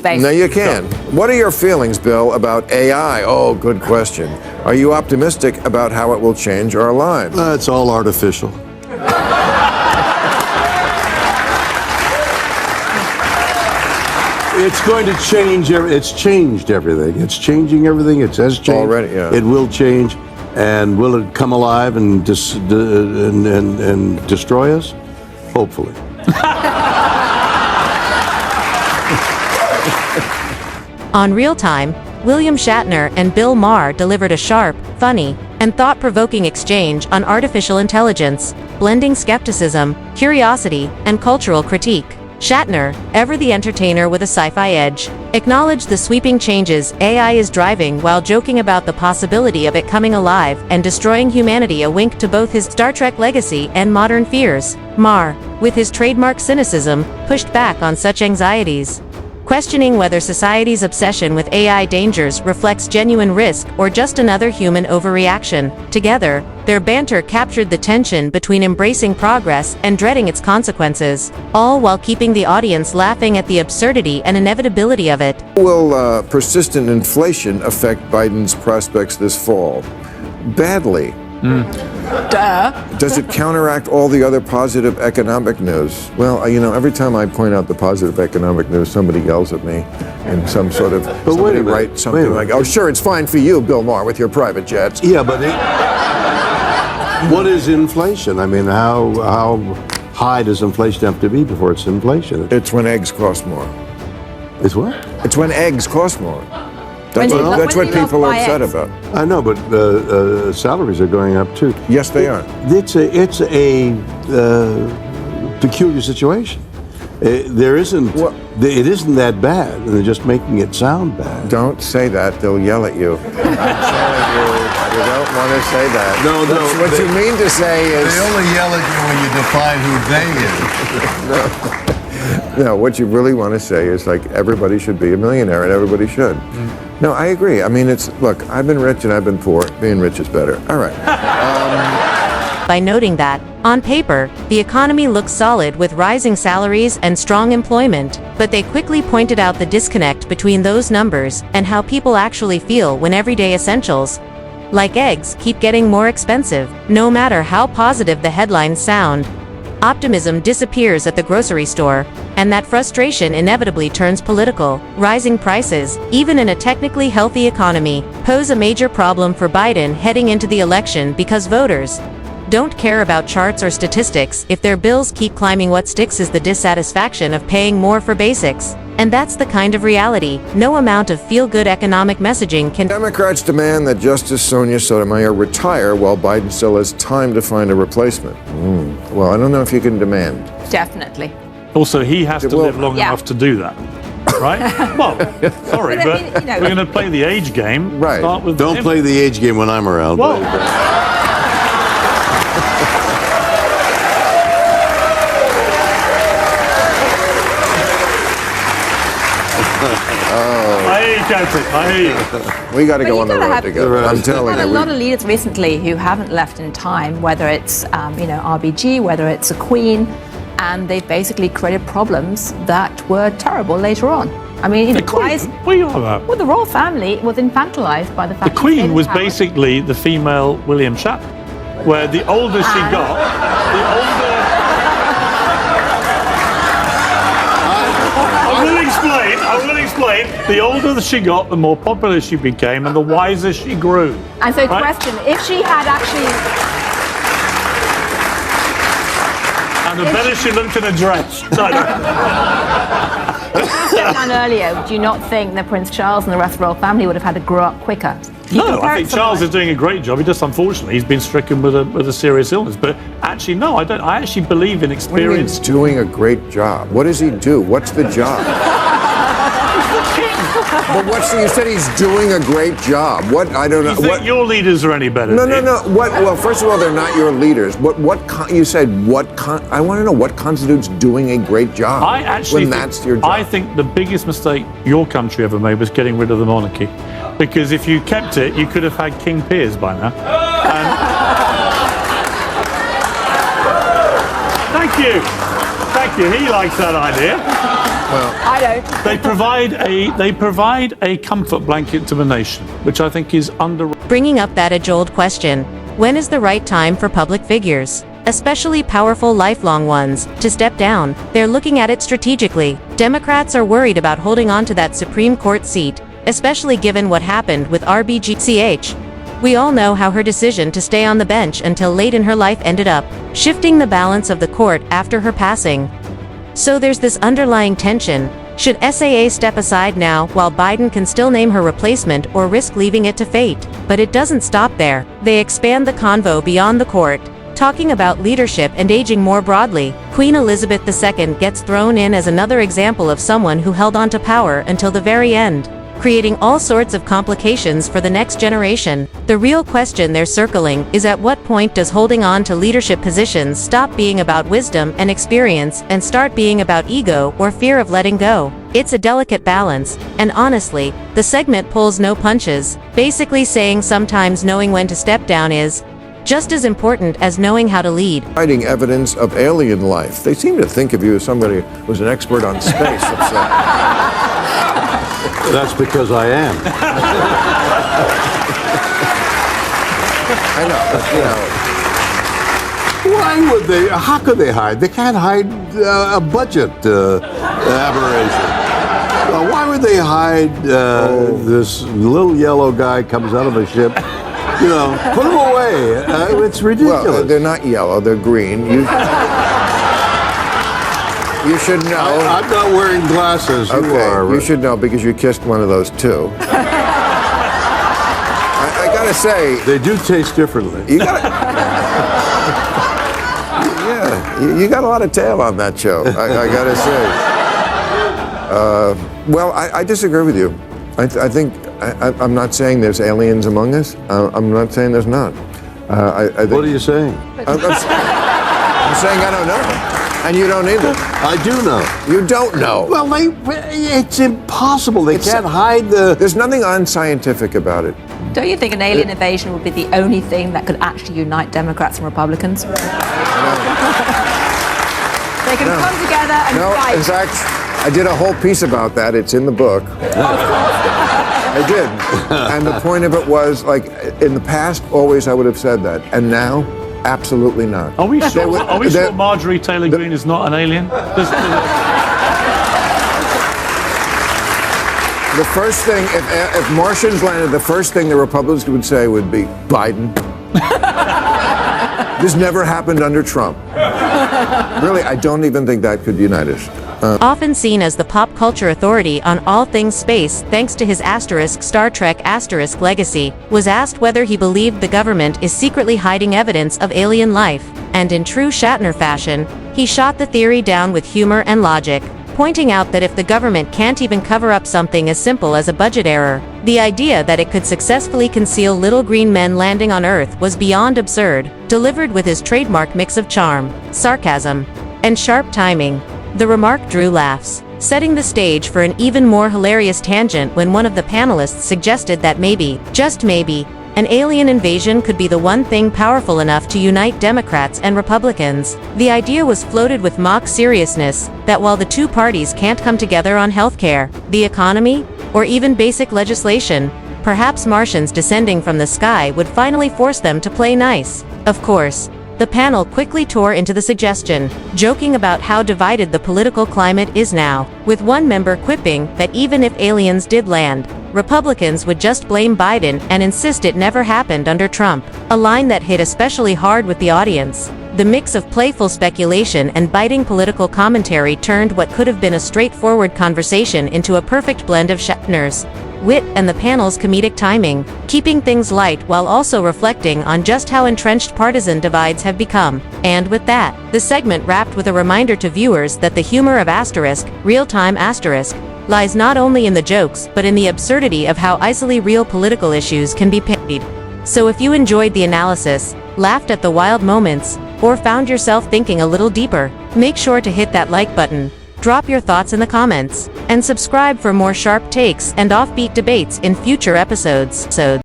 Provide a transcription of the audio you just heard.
space. No, you can. What are your feelings, Bill, about AI? Oh, good question. Are you optimistic about how it will change our lives? It's all artificial. It's going to change. It's changed everything. It's changing everything. It has changed already. Yeah. It will change, and will it come alive and destroy us? Hopefully. On Real Time, William Shatner and Bill Maher delivered a sharp, funny, and thought-provoking exchange on artificial intelligence, blending skepticism, curiosity, and cultural critique. Shatner, ever the entertainer with a sci-fi edge, acknowledged the sweeping changes AI is driving while joking about the possibility of it coming alive and destroying humanity, a wink to both his Star Trek legacy and modern fears. Maher, with his trademark cynicism, pushed back on such anxieties, questioning whether society's obsession with AI dangers reflects genuine risk or just another human overreaction. Together, their banter captured the tension between embracing progress and dreading its consequences, all while keeping the audience laughing at the absurdity and inevitability of it. Will persistent inflation affect Biden's prospects this fall? Badly. Duh. Does it counteract all the other positive economic news? Well, every time I point out the positive economic news, somebody yells at me in some sort of, But wait a minute. write something like, oh, sure, it's fine for you, Bill Maher, with your private jets. Yeah, but what is inflation? I mean, how high does inflation have to be before it's inflation? It's when eggs cost more. It's what? It's when eggs cost more. That's what people are upset about. I know, but salaries are going up too. Yes, they are. It's a peculiar situation. It isn't that bad, and they're just making it sound bad. Don't say that; they'll yell at you. I'm telling you, you don't want to say that. No. What you mean to say is they only yell at you when you define who they is. No, what you really want to say is like everybody should be a millionaire, and everybody should. No, I agree. I mean, look, I've been rich and I've been poor. Being rich is better. All right. By noting that, on paper, the economy looks solid with rising salaries and strong employment, but they quickly pointed out the disconnect between those numbers and how people actually feel when everyday essentials, like eggs, keep getting more expensive, no matter how positive the headlines sound. Optimism disappears at the grocery store, and that frustration inevitably turns political. Rising prices, even in a technically healthy economy, pose a major problem for Biden heading into the election because voters don't care about charts or statistics if their bills keep climbing. What sticks is the dissatisfaction of paying more for basics. And that's the kind of reality no amount of feel-good economic messaging can. Democrats demand that Justice Sonia Sotomayor retire while Biden still has time to find a replacement. Well, I don't know if you can demand. Definitely. Also, he has to live long enough to do that, right? Well, sorry, but we're going to play the age game. Right. Start with Don't play the age game when I'm around. Well, I hear you, Captain. I hear you. We got to go on the road together. I'm telling you. A lot of leaders recently who haven't left in time, whether it's RBG, whether it's a Queen, and they've basically created problems that were terrible later on. I mean, The Queen? What are you on about? Well, the royal family was infantilized by the fact The Queen was basically the female William Shatner, where the older she got, the older... I will explain. The older she got, the more popular she became, and the wiser she grew. And so, question, if she had actually... And the better she looked in a dress. No. Down earlier, do you not think that Prince Charles and the rest of the royal family would have had to grow up quicker? No, I think Charles is doing a great job. He just, unfortunately, he's been stricken with a serious illness. But actually, no, I don't. I actually believe in experience. He's doing a great job. What does he do? What's the job? But you said he's doing a great job. What? I don't know. You think your leaders are any better? No. What? Well, first of all, they're not your leaders. You said I want to know what constitutes doing a great job. I actually that's your job. I think the biggest mistake your country ever made was getting rid of the monarchy, because if you kept it, you could have had King Piers by now. Thank you. He likes that idea. I don't. They provide a comfort blanket to the nation, which I think is underrated. Bringing up that age-old question, when is the right time for public figures, especially powerful lifelong ones, to step down? They're looking at it strategically. Democrats are worried about holding on to that Supreme Court seat, especially given what happened with RBG. We all know how her decision to stay on the bench until late in her life ended up shifting the balance of the court after her passing. So there's this underlying tension. Should SAA step aside now while Biden can still name her replacement or risk leaving it to fate? But it doesn't stop there. They expand the convo beyond the court, talking about leadership and aging more broadly. Queen Elizabeth II gets thrown in as another example of someone who held on to power until the very end, creating all sorts of complications for the next generation. The real question they're circling is, at what point does holding on to leadership positions stop being about wisdom and experience and start being about ego or fear of letting go? It's a delicate balance, and honestly, the segment pulls no punches, basically saying sometimes knowing when to step down is just as important as knowing how to lead. Finding evidence of alien life. They seem to think of you as somebody who's an expert on space. That's because I am. I know, but, Why would they? How could they hide? They can't hide a budget aberration. Why would they hide this little yellow guy comes out of a ship? Put him away. It's ridiculous. Well, they're not yellow, they're green. You should know. I'm not wearing glasses. Okay, you are. You should know because you kissed one of those too. I gotta say, They do taste differently. you got you got a lot of tail on that show. I gotta say. Well, I disagree with you. I think I'm not saying there's aliens among us. I'm not saying there's not. I think, What are you saying? I'm saying I don't know. And you don't either. I do know. You don't know. Well, it's impossible. They can't hide the. There's nothing unscientific about it. Don't you think an alien invasion would be the only thing that could actually unite Democrats and Republicans? They can come together and fight. In fact, I did a whole piece about that. It's in the book. I did. And the point of it was, like, in the past, always I would have said that. And now, absolutely not. Are we sure Marjorie Taylor Greene is not an alien? The first thing, if Martians landed, the first thing the Republicans would say would be, Biden. This never happened under Trump. Really, I don't even think that could unite us. Often seen as the pop culture authority on all things space thanks to his Star Trek legacy, was asked whether he believed the government is secretly hiding evidence of alien life, and in true Shatner fashion, he shot the theory down with humor and logic, pointing out that if the government can't even cover up something as simple as a budget error, the idea that it could successfully conceal little green men landing on Earth was beyond absurd, delivered with his trademark mix of charm, sarcasm, and sharp timing. The remark drew laughs, setting the stage for an even more hilarious tangent when one of the panelists suggested that maybe, just maybe, an alien invasion could be the one thing powerful enough to unite Democrats and Republicans. The idea was floated with mock seriousness that while the two parties can't come together on healthcare, the economy, or even basic legislation, perhaps Martians descending from the sky would finally force them to play nice. Of course, the panel quickly tore into the suggestion, joking about how divided the political climate is now, with one member quipping that even if aliens did land, Republicans would just blame Biden and insist it never happened under Trump, a line that hit especially hard with the audience. The mix of playful speculation and biting political commentary turned what could have been a straightforward conversation into a perfect blend of Shatner's wit and the panel's comedic timing, keeping things light while also reflecting on just how entrenched partisan divides have become. And with that, the segment wrapped with a reminder to viewers that the humor of real-time lies not only in the jokes but in the absurdity of how easily real political issues can be parodied. So if you enjoyed the analysis, laughed at the wild moments, or found yourself thinking a little deeper, make sure to hit that like button, drop your thoughts in the comments, and subscribe for more sharp takes and offbeat debates in future episodes.